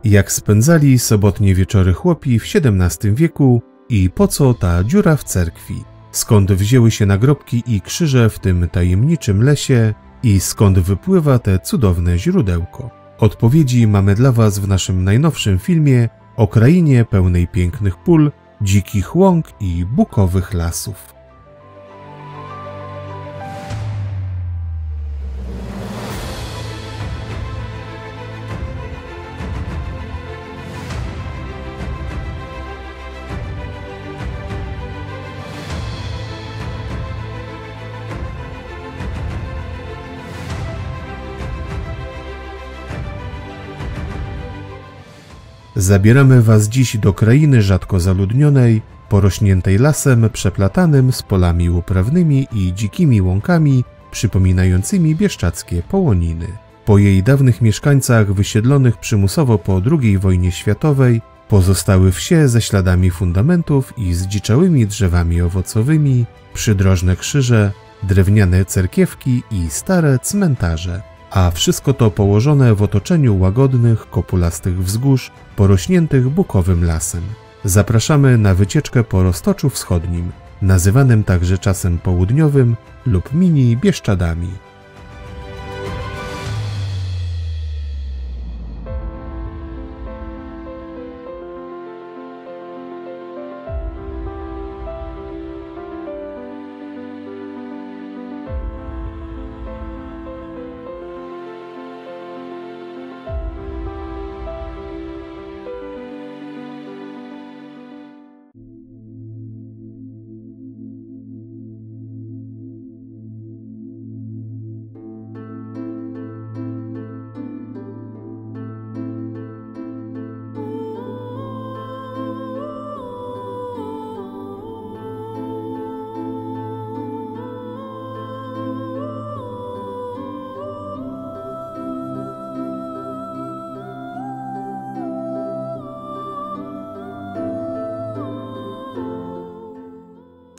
Jak spędzali sobotnie wieczory chłopi w XVII wieku i po co ta dziura w cerkwi? Skąd wzięły się nagrobki i krzyże w tym tajemniczym lesie i skąd wypływa te cudowne źródełko? Odpowiedzi mamy dla Was w naszym najnowszym filmie o krainie pełnej pięknych pól, dzikich łąk i bukowych lasów. Zabieramy Was dziś do krainy rzadko zaludnionej, porośniętej lasem przeplatanym z polami uprawnymi i dzikimi łąkami przypominającymi bieszczackie połoniny. Po jej dawnych mieszkańcach wysiedlonych przymusowo po II wojnie światowej pozostały wsie ze śladami fundamentów i zdziczałymi drzewami owocowymi, przydrożne krzyże, drewniane cerkiewki i stare cmentarze. A wszystko to położone w otoczeniu łagodnych, kopulastych wzgórz, porośniętych bukowym lasem. Zapraszamy na wycieczkę po Roztoczu Wschodnim, nazywanym także czasem południowym lub mini Bieszczadami.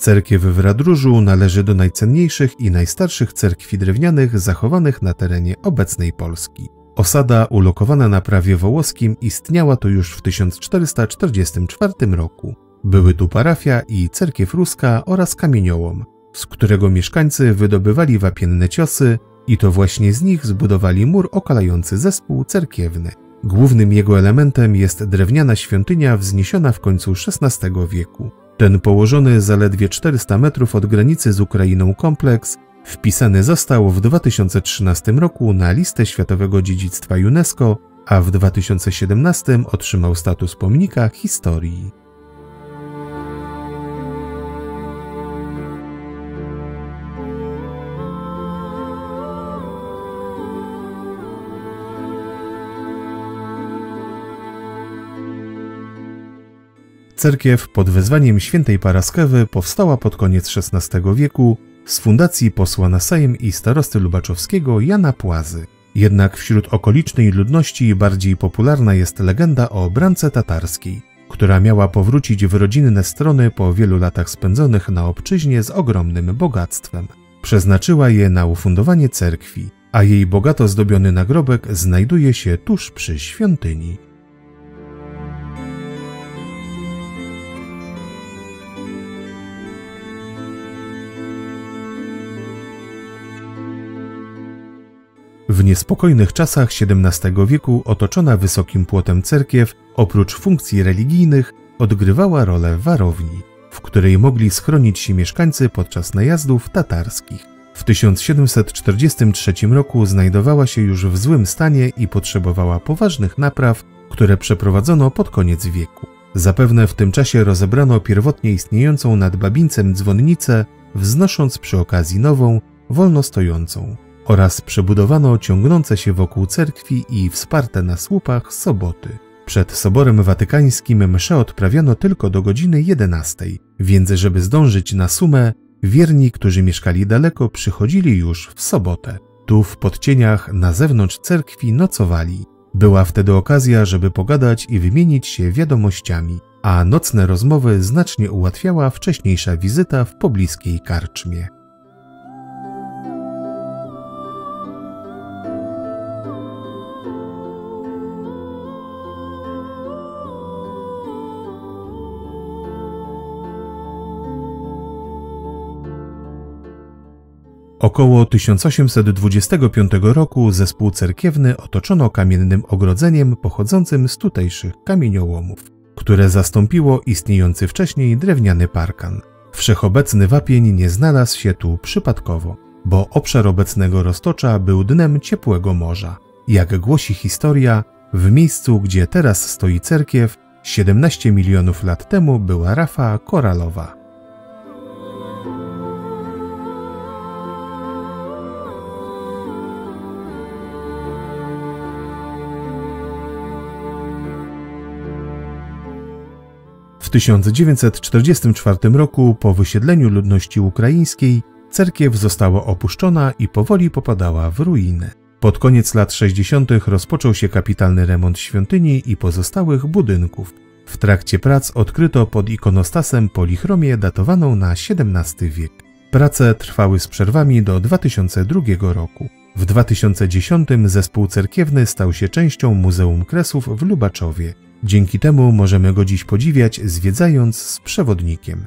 Cerkiew w Radróżu należy do najcenniejszych i najstarszych cerkwi drewnianych zachowanych na terenie obecnej Polski. Osada ulokowana na prawie wołoskim istniała tu już w 1444 roku. Były tu parafia i cerkiew ruska oraz kamieniołom, z którego mieszkańcy wydobywali wapienne ciosy i to właśnie z nich zbudowali mur okalający zespół cerkiewny. Głównym jego elementem jest drewniana świątynia wzniesiona w końcu XVI wieku. Ten położony zaledwie 400 metrów od granicy z Ukrainą kompleks wpisany został w 2013 roku na listę Światowego Dziedzictwa UNESCO, a w 2017 otrzymał status pomnika historii. Cerkiew pod wezwaniem świętej Paraskewy powstała pod koniec XVI wieku z fundacji posła na Sejm i starosty lubaczowskiego Jana Płazy. Jednak wśród okolicznej ludności bardziej popularna jest legenda o brance tatarskiej, która miała powrócić w rodzinne strony po wielu latach spędzonych na obczyźnie z ogromnym bogactwem. Przeznaczyła je na ufundowanie cerkwi, a jej bogato zdobiony nagrobek znajduje się tuż przy świątyni. W niespokojnych czasach XVII wieku otoczona wysokim płotem cerkiew, oprócz funkcji religijnych, odgrywała rolę warowni, w której mogli schronić się mieszkańcy podczas najazdów tatarskich. W 1743 roku znajdowała się już w złym stanie i potrzebowała poważnych napraw, które przeprowadzono pod koniec wieku. Zapewne w tym czasie rozebrano pierwotnie istniejącą nad Babińcem dzwonnicę, wznosząc przy okazji nową, wolno stojącą, oraz przebudowano ciągnące się wokół cerkwi i wsparte na słupach soboty. Przed Soborem Watykańskim msze odprawiano tylko do godziny 11, więc żeby zdążyć na sumę, wierni, którzy mieszkali daleko, przychodzili już w sobotę. Tu w podcieniach na zewnątrz cerkwi nocowali. Była wtedy okazja, żeby pogadać i wymienić się wiadomościami, a nocne rozmowy znacznie ułatwiała wcześniejsza wizyta w pobliskiej karczmie. Około 1825 roku zespół cerkiewny otoczono kamiennym ogrodzeniem pochodzącym z tutejszych kamieniołomów, które zastąpiło istniejący wcześniej drewniany parkan. Wszechobecny wapień nie znalazł się tu przypadkowo, bo obszar obecnego roztocza był dnem ciepłego morza. Jak głosi historia, w miejscu, gdzie teraz stoi cerkiew, 17 milionów lat temu była rafa koralowa. W 1944 roku, po wysiedleniu ludności ukraińskiej, cerkiew została opuszczona i powoli popadała w ruinę. Pod koniec lat 60. rozpoczął się kapitalny remont świątyni i pozostałych budynków. W trakcie prac odkryto pod ikonostasem polichromię datowaną na XVII wiek. Prace trwały z przerwami do 2002 roku. W 2010 zespół cerkiewny stał się częścią Muzeum Kresów w Lubaczowie. Dzięki temu możemy go dziś podziwiać, zwiedzając z przewodnikiem.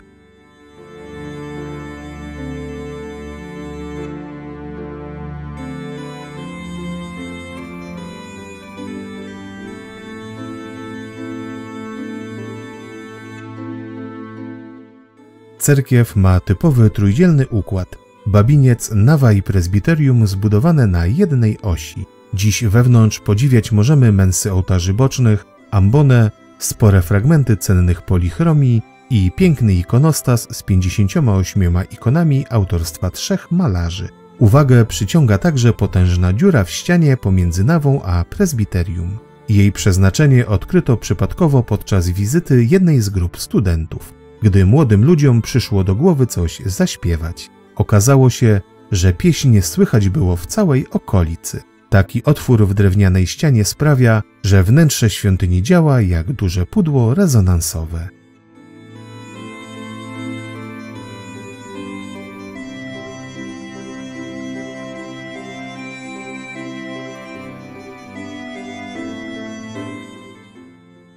Cerkiew ma typowy trójdzielny układ. Babiniec, nawa i prezbiterium zbudowane na jednej osi. Dziś wewnątrz podziwiać możemy mensy ołtarzy bocznych, ambonę, spore fragmenty cennych polichromii i piękny ikonostas z 58 ikonami autorstwa 3 malarzy. Uwagę przyciąga także potężna dziura w ścianie pomiędzy nawą a prezbiterium. Jej przeznaczenie odkryto przypadkowo podczas wizyty jednej z grup studentów. Gdy młodym ludziom przyszło do głowy coś zaśpiewać, okazało się, że pieśń słychać było w całej okolicy. Taki otwór w drewnianej ścianie sprawia, że wnętrze świątyni działa jak duże pudło rezonansowe.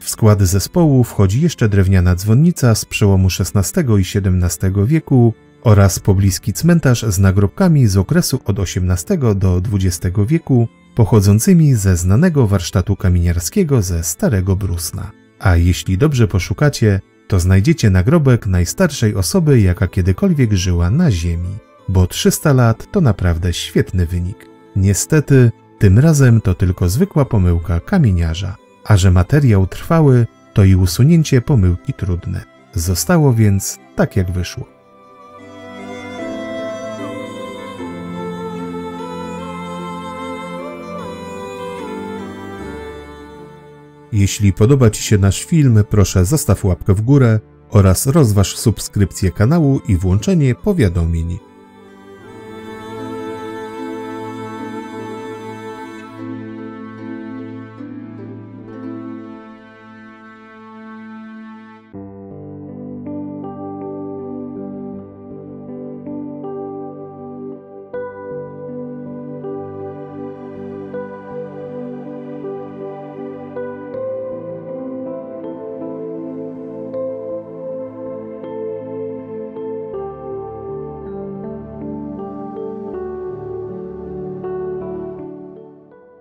W skład zespołu wchodzi jeszcze drewniana dzwonnica z przełomu XVI i XVII wieku oraz pobliski cmentarz z nagrobkami z okresu od XVIII do XX wieku, pochodzącymi ze znanego warsztatu kamieniarskiego ze Starego Brusna. A jeśli dobrze poszukacie, to znajdziecie nagrobek najstarszej osoby, jaka kiedykolwiek żyła na ziemi, bo 300 lat to naprawdę świetny wynik. Niestety, tym razem to tylko zwykła pomyłka kamieniarza, a że materiał trwały, to i usunięcie pomyłki trudne. Zostało więc tak, jak wyszło. Jeśli podoba Ci się nasz film, proszę zostaw łapkę w górę oraz rozważ subskrypcję kanału i włączenie powiadomień.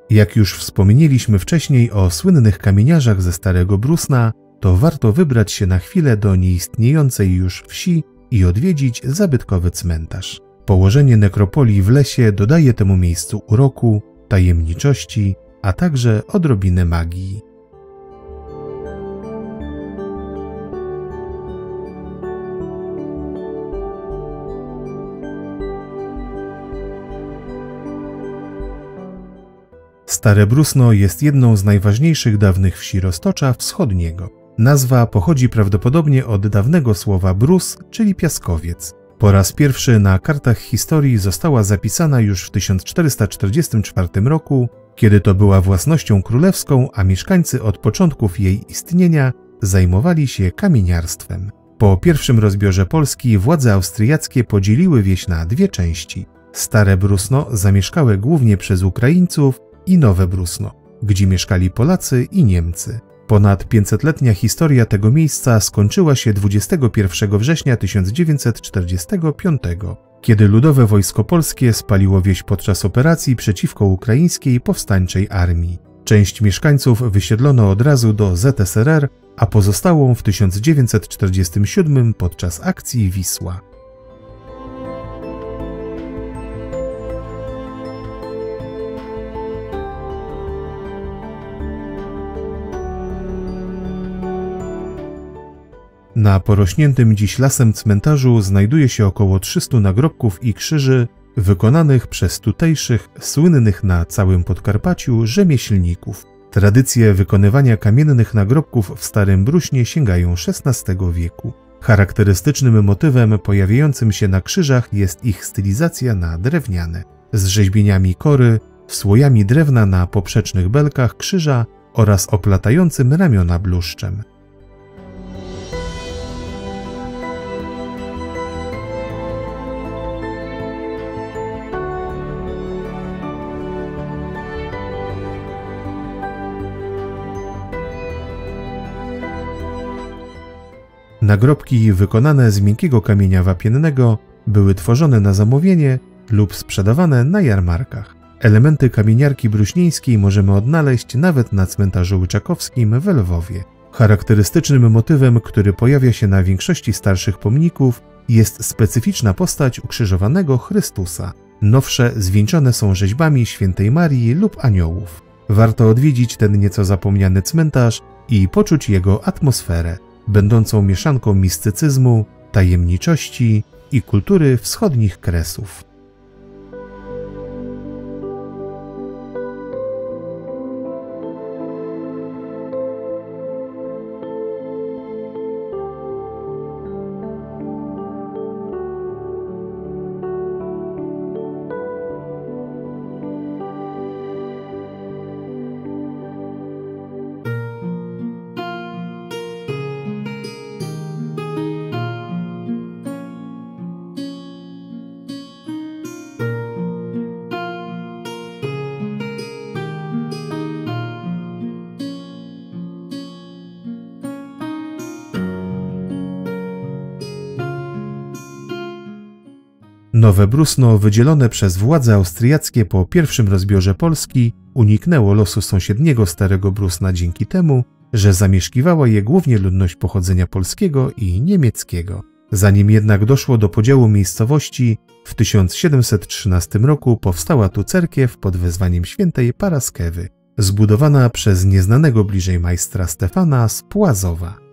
Jak już wspomnieliśmy wcześniej o słynnych kamieniarzach ze Starego Brusna, to warto wybrać się na chwilę do nieistniejącej już wsi i odwiedzić zabytkowy cmentarz. Położenie nekropolii w lesie dodaje temu miejscu uroku, tajemniczości, a także odrobinę magii. Stare Brusno jest jedną z najważniejszych dawnych wsi Roztocza Wschodniego. Nazwa pochodzi prawdopodobnie od dawnego słowa brus, czyli piaskowiec. Po raz pierwszy na kartach historii została zapisana już w 1444 roku, kiedy to była własnością królewską, a mieszkańcy od początków jej istnienia zajmowali się kamieniarstwem. Po pierwszym rozbiorze Polski władze austriackie podzieliły wieś na dwie części. Stare Brusno zamieszkałe głównie przez Ukraińców i Nowe Brusno, gdzie mieszkali Polacy i Niemcy. Ponad 500-letnia historia tego miejsca skończyła się 21 września 1945, kiedy Ludowe Wojsko Polskie spaliło wieś podczas operacji przeciwko ukraińskiej powstańczej armii. Część mieszkańców wysiedlono od razu do ZSRR, a pozostałą w 1947 podczas akcji Wisła. Na porośniętym dziś lasem cmentarzu znajduje się około 300 nagrobków i krzyży wykonanych przez tutejszych, słynnych na całym Podkarpaciu rzemieślników. Tradycje wykonywania kamiennych nagrobków w Starym Bruśnie sięgają XVI wieku. Charakterystycznym motywem pojawiającym się na krzyżach jest ich stylizacja na drewniane, z rzeźbieniami kory, słojami drewna na poprzecznych belkach krzyża oraz oplatającym ramiona bluszczem. Nagrobki wykonane z miękkiego kamienia wapiennego były tworzone na zamówienie lub sprzedawane na jarmarkach. Elementy kamieniarki bruśnieńskiej możemy odnaleźć nawet na cmentarzu łyczakowskim w Lwowie. Charakterystycznym motywem, który pojawia się na większości starszych pomników, jest specyficzna postać ukrzyżowanego Chrystusa. Nowsze zwieńczone są rzeźbami Świętej Marii lub aniołów. Warto odwiedzić ten nieco zapomniany cmentarz i poczuć jego atmosferę, będącą mieszanką mistycyzmu, tajemniczości i kultury wschodnich Kresów. Nowe Brusno, wydzielone przez władze austriackie po pierwszym rozbiorze Polski, uniknęło losu sąsiedniego Starego Brusna dzięki temu, że zamieszkiwała je głównie ludność pochodzenia polskiego i niemieckiego. Zanim jednak doszło do podziału miejscowości, w 1713 roku powstała tu cerkiew pod wezwaniem świętej Paraskewy, zbudowana przez nieznanego bliżej majstra Stefana z Płazowa.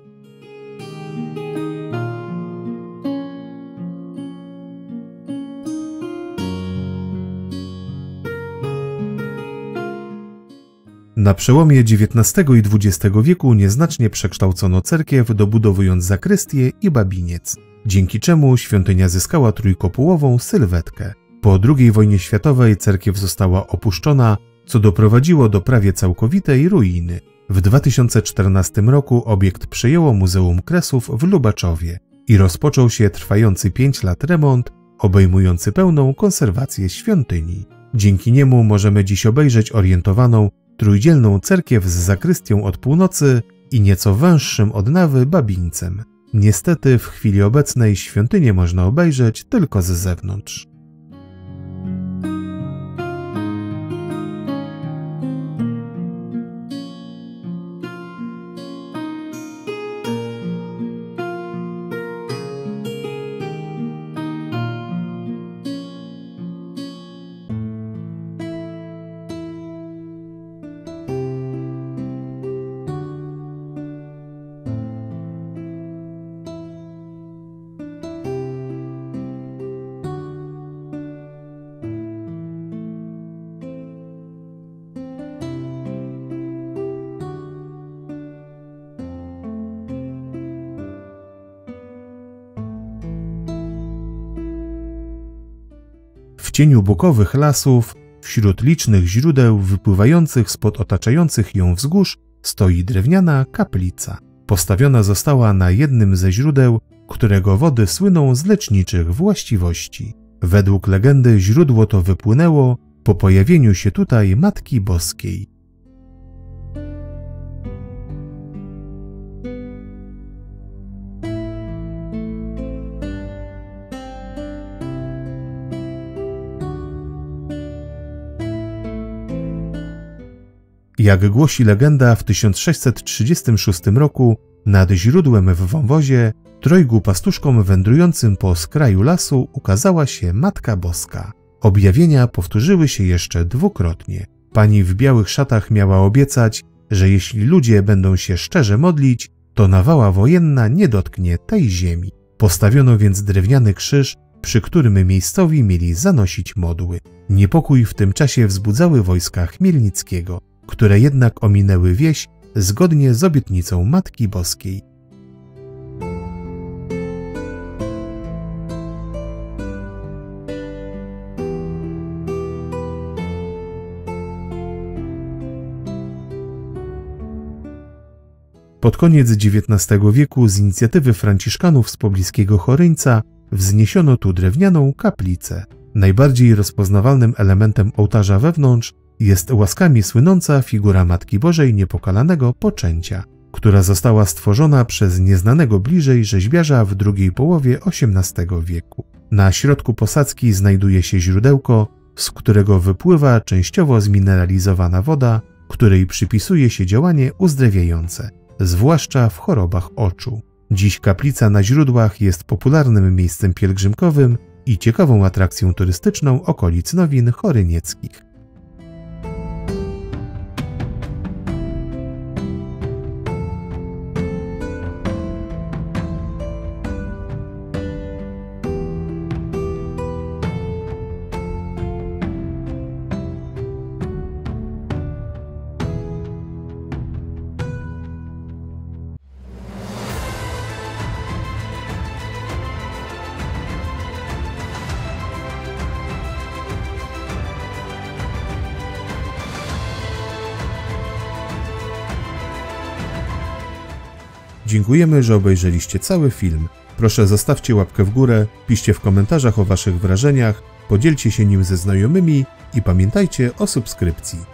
Na przełomie XIX i XX wieku nieznacznie przekształcono cerkiew, dobudowując zakrystię i babiniec, dzięki czemu świątynia zyskała trójkopułową sylwetkę. Po II wojnie światowej cerkiew została opuszczona, co doprowadziło do prawie całkowitej ruiny. W 2014 roku obiekt przejęło Muzeum Kresów w Lubaczowie i rozpoczął się trwający 5 lat remont, obejmujący pełną konserwację świątyni. Dzięki niemu możemy dziś obejrzeć orientowaną, trójdzielną cerkiew z zakrystią od północy i nieco węższym od nawy babińcem. Niestety w chwili obecnej świątynię można obejrzeć tylko z zewnątrz. W cieniu bukowych lasów, wśród licznych źródeł wypływających spod otaczających ją wzgórz, stoi drewniana kaplica. Postawiona została na jednym ze źródeł, którego wody słyną z leczniczych właściwości. Według legendy źródło to wypłynęło po pojawieniu się tutaj Matki Boskiej. Jak głosi legenda, w 1636 roku nad źródłem w wąwozie trojgu pastuszkom wędrującym po skraju lasu ukazała się Matka Boska. Objawienia powtórzyły się jeszcze dwukrotnie. Pani w białych szatach miała obiecać, że jeśli ludzie będą się szczerze modlić, to nawała wojenna nie dotknie tej ziemi. Postawiono więc drewniany krzyż, przy którym miejscowi mieli zanosić modły. Niepokój w tym czasie wzbudzały wojska Chmielnickiego, które jednak ominęły wieś zgodnie z obietnicą Matki Boskiej. Pod koniec XIX wieku z inicjatywy Franciszkanów z pobliskiego Choryńca wzniesiono tu drewnianą kaplicę. Najbardziej rozpoznawalnym elementem ołtarza wewnątrz jest łaskami słynąca figura Matki Bożej Niepokalanego Poczęcia, która została stworzona przez nieznanego bliżej rzeźbiarza w drugiej połowie XVIII wieku. Na środku posadzki znajduje się źródełko, z którego wypływa częściowo zmineralizowana woda, której przypisuje się działanie uzdrawiające, zwłaszcza w chorobach oczu. Dziś kaplica na źródłach jest popularnym miejscem pielgrzymkowym i ciekawą atrakcją turystyczną okolic Nowin Chorynieckich. Dziękujemy, że obejrzeliście cały film. Proszę zostawcie łapkę w górę, piszcie w komentarzach o waszych wrażeniach, podzielcie się nim ze znajomymi i pamiętajcie o subskrypcji.